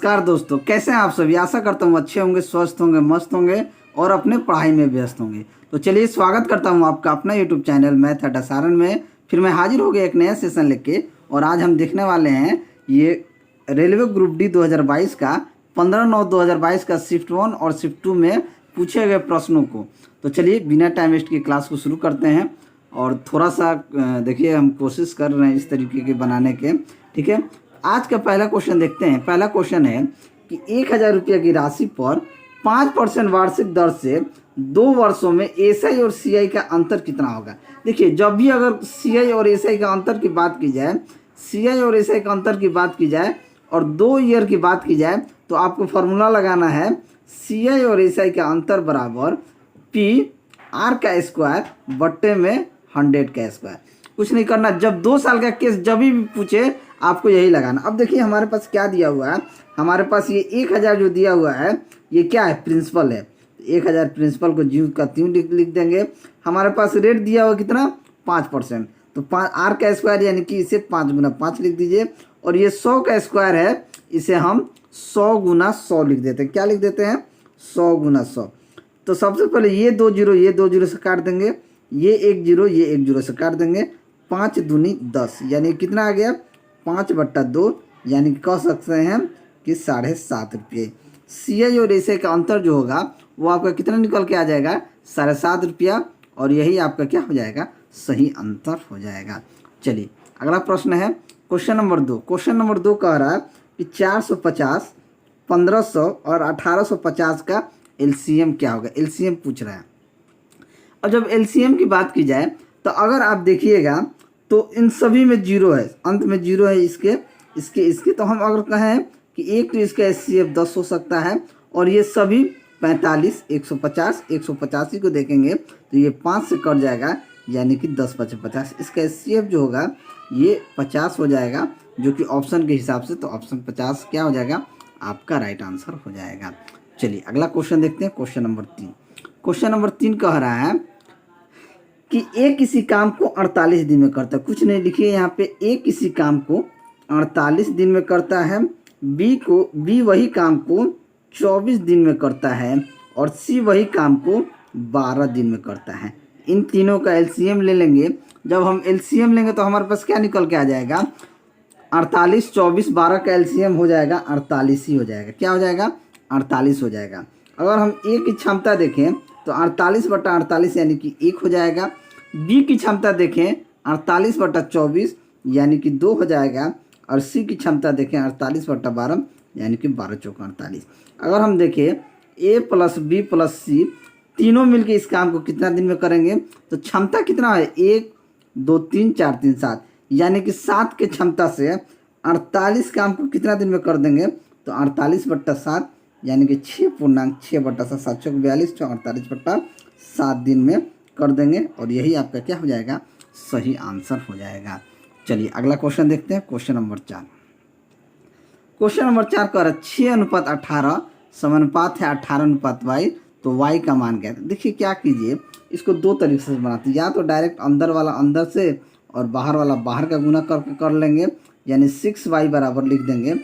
नमस्कार दोस्तों, कैसे हैं आप सभी। आशा करता हूँ अच्छे होंगे, स्वस्थ होंगे, मस्त होंगे और अपने पढ़ाई में व्यस्त होंगे। तो चलिए स्वागत करता हूँ आपका अपना यूट्यूब चैनल मैथ अड्डा सारण में। फिर मैं हाजिर हो गया एक नया सेशन लेके और आज हम देखने वाले हैं ये रेलवे ग्रुप डी 2022 का 15/9/2022 का शिफ्ट 1 और शिफ्ट 2 में पूछे गए प्रश्नों को। तो चलिए बिना टाइम वेस्ट की क्लास को शुरू करते हैं और थोड़ा सा देखिए हम कोशिश कर रहे हैं इस तरीके के बनाने के। ठीक है, आज का पहला क्वेश्चन देखते हैं। पहला क्वेश्चन है कि 1000 रुपये की राशि पर 5% वार्षिक दर से 2 वर्षों में एसआई और सीआई का अंतर कितना होगा। देखिए, जब भी अगर सीआई और एसआई का अंतर की बात की जाए, सीआई और एसआई का अंतर की बात की जाए और 2 ईयर की बात की जाए तो आपको फॉर्मूला लगाना है सीआई और एसआई का अंतर बराबर पी आर का स्क्वायर बट्टे में 100 का स्क्वायर। कुछ नहीं करना, जब 2 साल का केस जब भी पूछे आपको यही लगाना। अब देखिए हमारे पास क्या दिया हुआ है, हमारे पास ये 1000 जो दिया हुआ है ये क्या है, प्रिंसिपल है। 1000 प्रिंसिपल को जीव का त्यों लिख देंगे। हमारे पास रेट दिया हुआ कितना, 5%। तो आर का स्क्वायर यानी कि इसे 5 गुना 5 लिख दीजिए और ये 100 का स्क्वायर है, इसे हम 100 गुना 100 लिख देते हैं। क्या लिख देते हैं, 100 गुना 100। तो सबसे पहले ये 2 जीरो से काट देंगे, ये 1 जीरो से काट देंगे। 5 दूनी 10 यानी कितना आ गया, 5/2 यानी कि कह सकते हैं कि 7.5 रुपये। सीआई और एसआई का अंतर जो होगा वो आपका कितना निकल के आ जाएगा, 7.5 रुपया, और यही आपका क्या हो जाएगा, सही अंतर हो जाएगा। चलिए अगला प्रश्न है क्वेश्चन नंबर 2। क्वेश्चन नंबर 2 कह रहा है कि 450, 1500 और 1850 का एलसीएम क्या होगा। एलसीएम पूछ रहा है। अब जब एलसीएम की बात की जाए तो अगर आप देखिएगा तो इन सभी में जीरो है, अंत में जीरो है इसके। तो हम अगर कहें कि एक तो इसका एचसीएफ 10 हो सकता है और ये सभी 45, 150, 185 को देखेंगे तो ये 5 से कट जाएगा यानी कि 10 × 50। इसका एचसीएफ जो होगा ये 50 हो जाएगा, जो कि ऑप्शन के हिसाब से तो ऑप्शन 50 क्या हो जाएगा, आपका राइट आंसर हो जाएगा। चलिए अगला क्वेश्चन देखते हैं, क्वेश्चन नंबर 3। क्वेश्चन नंबर 3 कह रहा है कि ए किसी काम को 48 दिन में करता है। कुछ नहीं लिखिए यहाँ पे, ए किसी काम को 48 दिन में करता है, बी वही काम को 24 दिन में करता है और सी वही काम को 12 दिन में करता है। इन तीनों का एलसीएम ले लेंगे। जब हम एलसीएम लेंगे तो हमारे पास क्या निकल के आ जाएगा, 48, 24, 12 का एलसीएम हो जाएगा 48 ही हो जाएगा। क्या हो जाएगा, 48 हो जाएगा। अगर हम ए की क्षमता देखें तो 48/48 यानी कि 1 हो जाएगा। बी की क्षमता देखें 48/24 यानी कि 2 हो जाएगा और सी की क्षमता देखें 48/12 यानी कि 12 चौका 48। अगर हम देखें ए प्लस बी प्लस सी तीनों मिलके इस काम को कितना दिन में करेंगे तो क्षमता कितना है, 1, 2, 3, 4, 3, 7 यानी कि 7 के क्षमता से 48 काम को कितना दिन में कर देंगे तो 48/7 यानी कि 6.6/7, 7 चौक 42, 48/7 दिन में कर देंगे और यही आपका क्या हो जाएगा, सही आंसर हो जाएगा। चलिए अगला क्वेश्चन देखते हैं, क्वेश्चन नंबर 4। क्वेश्चन नंबर 4 कह रहा है 6:18 समानुपात है 18:y, तो y का मान क्या है। देखिए क्या कीजिए, इसको 2 तरीके से बनाते हैं, या तो डायरेक्ट अंदर वाला अंदर से और बाहर वाला बाहर का गुना करके कर लेंगे, यानी 6y बराबर लिख देंगे।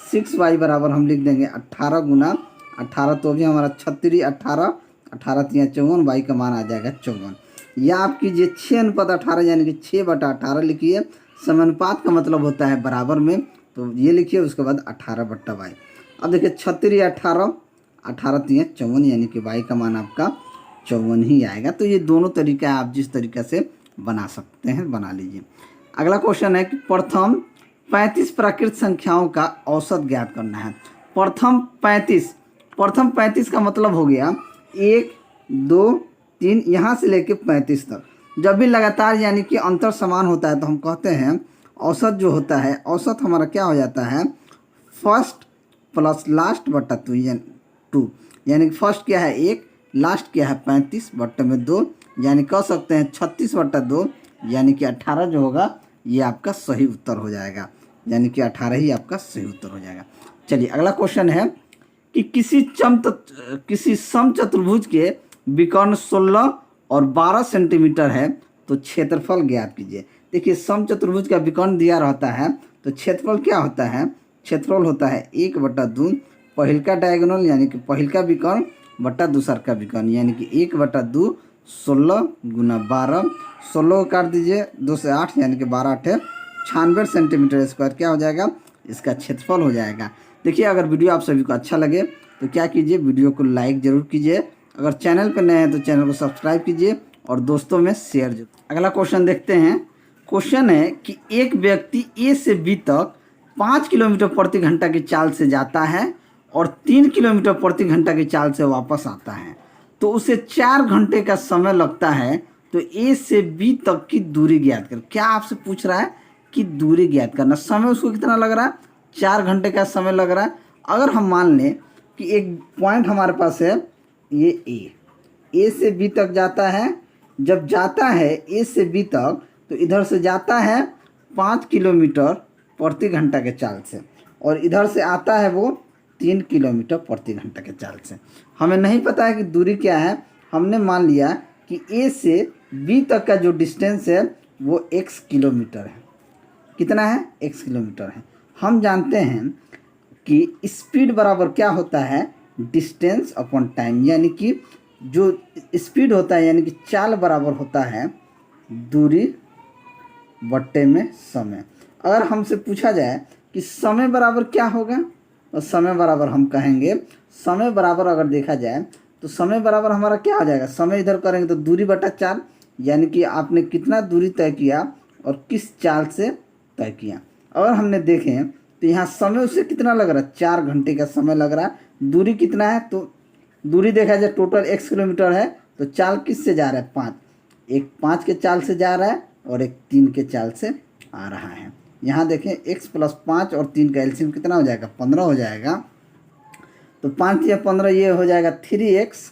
6y बराबर हम लिख देंगे 18 गुना 18, तो भी हमारा 36, 18, 18 × 54, y का मान आ जाएगा 54। या आप कीजिए 6:18 यानी कि 6/18 लिखिए। समानुपात का मतलब होता है बराबर में, तो ये लिखिए, उसके बाद 18/y। अब देखिए 36, 18, 18 × 54 यानी कि y का मान आपका 54 ही आएगा। तो ये दोनों तरीका है, आप जिस तरीके से बना सकते हैं बना लीजिए। अगला क्वेश्चन है कि प्रथम 35 प्राकृत संख्याओं का औसत ज्ञात करना है। प्रथम 35 का मतलब हो गया 1, 2, 3 यहाँ से लेके 35 तक। जब भी लगातार यानी कि अंतर समान होता है तो हम कहते हैं औसत जो होता है, औसत हमारा क्या हो जाता है, फर्स्ट प्लस लास्ट बटा 2, यानी कि फर्स्ट क्या है 1, लास्ट क्या है 35/2, यानी कह सकते हैं 36/2 यानी कि 18 जो होगा ये आपका सही उत्तर हो जाएगा, यानी कि 18 ही आपका सही उत्तर हो जाएगा। चलिए अगला क्वेश्चन है कि किसी समचतुर्भुज के विकर्ण 16 और 12 सेंटीमीटर है तो क्षेत्रफल ज्ञात कीजिए। देखिए समचतुर्भुज का विकर्ण दिया रहता है तो क्षेत्रफल क्या होता है, क्षेत्रफल होता है 1/2 पहिल का डायगोनल यानी कि पहिल का विकर्ण बटा दूसर का विकर्ण, यानी कि 1/2 16 गुना 12, 16 को काट दीजिए 2 से 8 यानी कि 12 8 96 सेंटीमीटर स्क्वायर क्या हो जाएगा, इसका क्षेत्रफल हो जाएगा। देखिए अगर वीडियो आप सभी को अच्छा लगे तो क्या कीजिए, वीडियो को लाइक ज़रूर कीजिए, अगर चैनल पर नए हैं तो चैनल को सब्सक्राइब कीजिए और दोस्तों में शेयर जरूर। अगला क्वेश्चन देखते हैं। क्वेश्चन है कि एक व्यक्ति ए से बी तक 5 किलोमीटर प्रति घंटा की चाल से जाता है और 3 किलोमीटर प्रति घंटा की चाल से वापस आता है, तो उसे 4 घंटे का समय लगता है, तो ए से बी तक की दूरी ज्ञात कर। क्या आपसे पूछ रहा है कि दूरी ज्ञात करना, समय उसको कितना लग रहा है, 4 घंटे का समय लग रहा है। अगर हम मान लें कि एक पॉइंट हमारे पास है ये ए से बी तक जाता है, जब जाता है ए से बी तक तो इधर से जाता है 5 किलोमीटर प्रति घंटा के चाल से और इधर से आता है वो 3 किलोमीटर प्रति घंटा के चाल से। हमें नहीं पता है कि दूरी क्या है, हमने मान लिया कि ए से बी तक का जो डिस्टेंस है वो x किलोमीटर है। कितना है, x किलोमीटर है। हम जानते हैं कि स्पीड बराबर क्या होता है, डिस्टेंस अपॉन टाइम, यानी कि जो स्पीड होता है यानी कि चाल बराबर होता है दूरी बट्टे में समय। अगर हमसे पूछा जाए कि समय बराबर क्या होगा, तो समय बराबर हम कहेंगे, समय बराबर अगर देखा जाए तो समय बराबर हमारा क्या हो जाएगा, समय इधर करेंगे तो दूरी बटा चाल, यानी कि आपने कितना दूरी तय किया और किस चाल से तय किया। अगर हमने देखें तो यहाँ समय उससे कितना लग रहा है, 4 घंटे का समय लग रहा है। दूरी कितना है, तो दूरी देखा जाए टोटल x किलोमीटर है, तो चाल किस से जा रहा है, 5, एक 5 के चाल से जा रहा है और एक 3 के चाल से आ रहा है। यहाँ देखें x + 5 और 3 का एलसीएम कितना हो जाएगा, 15 हो जाएगा। तो 5 या 15 ये हो जाएगा 3x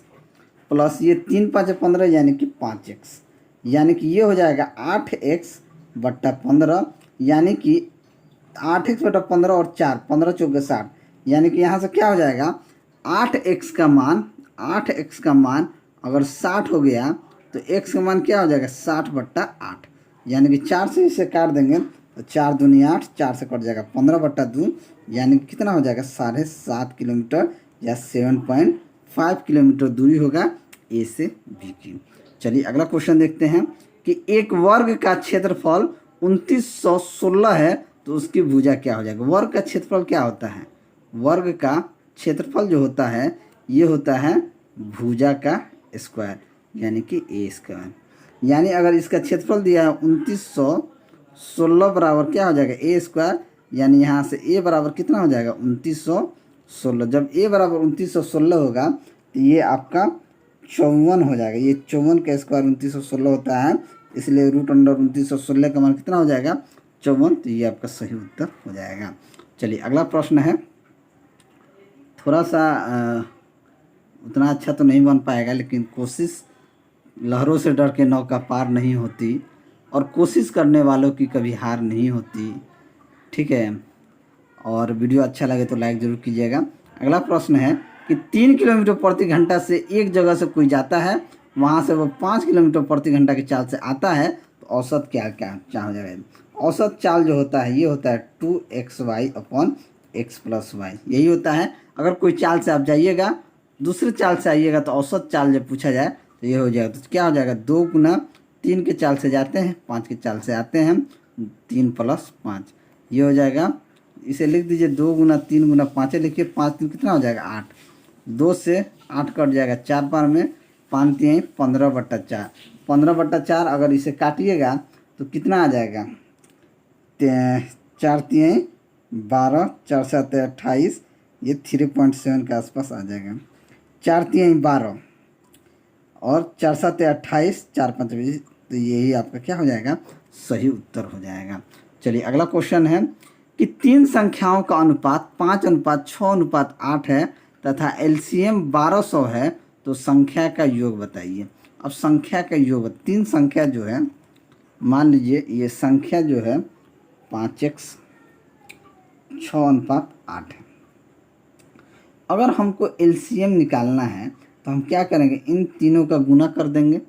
प्लस ये 3 5 15 यानी कि 5x, यानी कि ये हो जाएगा 8x बट्टा 15, यानी कि 8x बटा 15 और 4 15 चौके 60, यानी कि यहाँ से क्या हो जाएगा 8x का मान अगर 60 हो गया तो x का मान क्या हो जाएगा 60/8, यानी कि 4 से इसे काट देंगे तो 4 दूनी 8, 4 से कट जाएगा 15/2, यानी कि कितना हो जाएगा 7.5 किलोमीटर या 7.5 किलोमीटर दूरी होगा ए से बी की। चलिए अगला क्वेश्चन देखते हैं कि एक वर्ग का क्षेत्रफल 2916 है, तो उसकी भुजा क्या हो जाएगा। वर्ग का क्षेत्रफल क्या होता है, वर्ग का क्षेत्रफल जो होता है ये होता है भुजा का स्क्वायर, यानी कि ए स्क्वायर। यानी अगर इसका क्षेत्रफल दिया है 2916 बराबर क्या हो जाएगा ए स्क्वायर, यानी यहाँ से ए बराबर कितना हो जाएगा 2916। जब ए बराबर 2916 होगा तो ये आपका 54 हो जाएगा। ये 54 का स्क्वायर 2916 होता है, इसलिए √2916 का मान कितना हो जाएगा 54, तो ये आपका सही उत्तर हो जाएगा। चलिए अगला प्रश्न है, थोड़ा सा उतना अच्छा तो नहीं बन पाएगा, लेकिन कोशिश, लहरों से डर के नौका पार नहीं होती और कोशिश करने वालों की कभी हार नहीं होती। ठीक है, और वीडियो अच्छा लगे तो लाइक ज़रूर कीजिएगा। अगला प्रश्न है कि 3 किलोमीटर प्रति घंटा से एक जगह से कोई जाता है, वहाँ से वो 5 किलोमीटर प्रति घंटा की चाल से आता है, तो औसत क्या हो जाएगा। औसत चाल जो होता है ये होता है 2xy/x + y, यही होता है। अगर कोई चाल से आप जाइएगा, दूसरे चाल से आइएगा, तो औसत चाल जब पूछा जाए तो ये हो जाएगा। तो क्या हो जाएगा 2 गुना 3 के चाल से जाते हैं, 5 के चाल से आते हैं, 3 + 5 ये हो जाएगा। इसे लिख दीजिए 2 गुना 3 गुना 5 लिखिए, 5 3 कितना हो जाएगा 8, 2 से 8 कट जाएगा, 4 बार में 5 3 15/4, 15/4 अगर इसे काटिएगा तो कितना आ जाएगा 4 3 12, 4 7 28, ये 3.7 के आसपास आ जाएगा। 4 3 12 और 4 7 28, 4 5 20, तो यही आपका क्या हो जाएगा सही उत्तर हो जाएगा। चलिए अगला क्वेश्चन है कि 3 संख्याओं का अनुपात 5:6:8 है तथा एलसीएम 1200 है, तो संख्या का योग बताइए। अब संख्या का योग, 3 संख्या जो है, मान लीजिए ये संख्या जो है 5x 6:8 है। अगर हमको एलसीएम निकालना है तो हम क्या करेंगे, इन तीनों का गुना कर देंगे।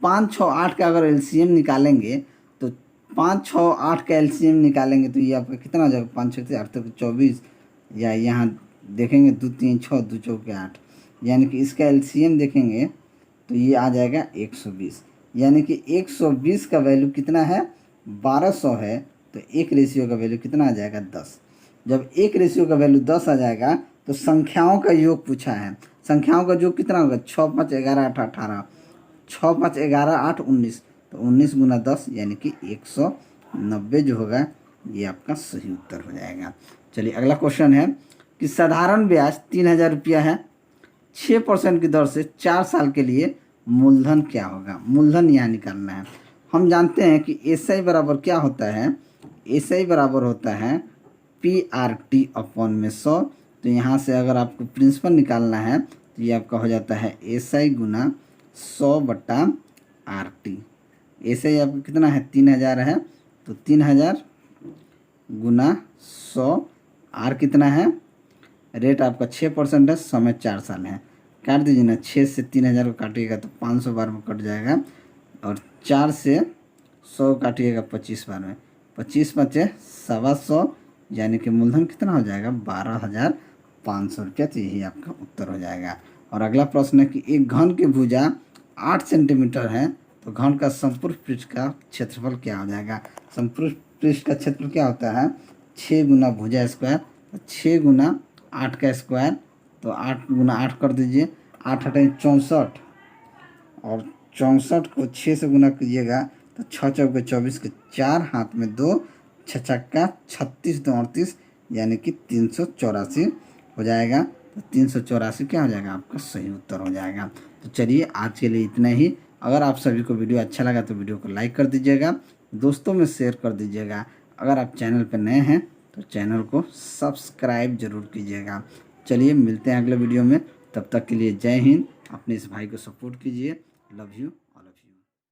5 6 8 का अगर एलसीएम निकालेंगे तो 5 6 8 का एलसीएम निकालेंगे तो ये आपका कितना हो जाएगा, 5 6 से 8 तक 24, या यहाँ देखेंगे 2 3 6 2 चौके 8, यानी कि इसका एलसीएम देखेंगे तो ये आ जाएगा 120, यानी कि 120 का वैल्यू कितना है, 1200 है, तो एक रेशियो का वैल्यू कितना आ जाएगा, 10। जब एक रेशियो का वैल्यू 10 आ जाएगा तो संख्याओं का योग पूछा है, संख्याओं का योग कितना होगा, 6 5 11 8 18, 6 5 11 8 19, तो 19 गुना 10 यानी कि 190 जो होगा ये आपका सही उत्तर हो जाएगा। चलिए अगला क्वेश्चन है कि साधारण ब्याज 3000 रुपया है, 6% की दर से 4 साल के लिए मूलधन क्या होगा। मूलधन यहाँ निकालना है। हम जानते हैं कि एसआई बराबर क्या होता है, एसआई बराबर होता है PRT अपॉन में 100। तो यहाँ से अगर आपको प्रिंसिपल निकालना है तो ये आपका हो जाता है एसआई गुना 100/RT। एसआई आपका कितना है, 3000 है, तो 3000 गुना 100, आर कितना है, रेट आपका 6% है, समय 4 साल है, काट दीजिए ना, 6 से 3000 को काटिएगा तो 500 बार में कट जाएगा, और 4 से 100 काटिएगा 25 बार में, 25 बचे 125, यानी कि मूलधन कितना हो जाएगा, 12,500 रुपया। तो यही आपका उत्तर हो जाएगा। और अगला प्रश्न है कि एक घन की भुजा 8 सेंटीमीटर है, तो घन का संपूर्ण पृष्ठ का क्षेत्रफल क्या हो जाएगा। संपूर्ण पृष्ठ का क्षेत्रफल क्या होता है, 6 गुना भुजा स्क्वायर, तो 6 गुना 8 का स्क्वायर, तो 8 गुना 8 कर दीजिए, 8 8 64, और 64 को 6 से गुना कीजिएगा तो 6 चौके 24 के 4, हाथ में 2, 6 छक्का 36 2 38, यानी कि 384 हो जाएगा। तो 384 क्या हो जाएगा, आपका सही उत्तर हो जाएगा। तो चलिए आज के लिए इतना ही। अगर आप सभी को वीडियो अच्छा लगा तो वीडियो को लाइक कर दीजिएगा, दोस्तों में शेयर कर दीजिएगा। अगर आप चैनल पर नए हैं तो चैनल को सब्सक्राइब जरूर कीजिएगा। चलिए मिलते हैं अगले वीडियो में, तब तक के लिए जय हिंद। अपने इस भाई को सपोर्ट कीजिए। Love you all of you.